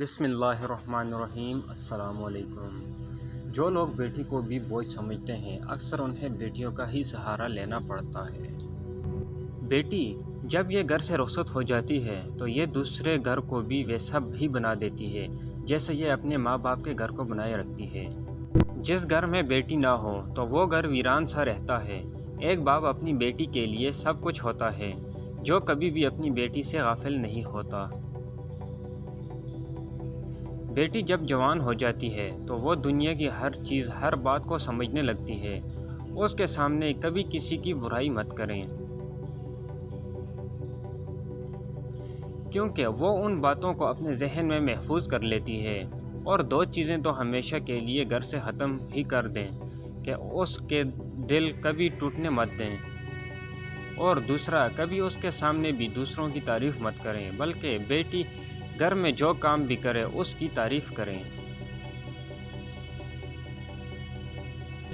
بسم اللہ الرحمن الرحیم۔ السلام علیکم۔ جو لوگ بیٹی کو بھی بوجھ سمجھتے ہیں، اکثر انہیں بیٹیوں کا ہی سہارا لینا پڑتا ہے۔ بیٹی جب یہ گھر سے رخصت ہو جاتی ہے تو یہ دوسرے گھر کو بھی ویسا ہی بنا دیتی ہے جیسے یہ اپنے ماں باپ کے گھر کو بنائے رکھتی ہے۔ جس گھر میں بیٹی نہ ہو تو وہ گھر ویران سا رہتا ہے۔ ایک باپ اپنی بیٹی کے لیے سب کچھ ہوتا ہے، جو کبھی بھی اپنی بیٹی سے غافل نہیں ہوتا۔ بیٹی جب جوان ہو جاتی ہے تو وہ دنیا کی ہر چیز، ہر بات کو سمجھنے لگتی ہے۔ اس کے سامنے کبھی کسی کی برائی مت کریں، کیونکہ وہ ان باتوں کو اپنے ذہن میں محفوظ کر لیتی ہے۔ اور دو چیزیں تو ہمیشہ کے لیے گھر سے ختم ہی کر دیں کہ اس کے دل کبھی ٹوٹنے مت دیں، اور دوسرا، کبھی اس کے سامنے بھی دوسروں کی تعریف مت کریں، بلکہ بیٹی گھر میں جو کام بھی کرے اس کی تعریف کریں۔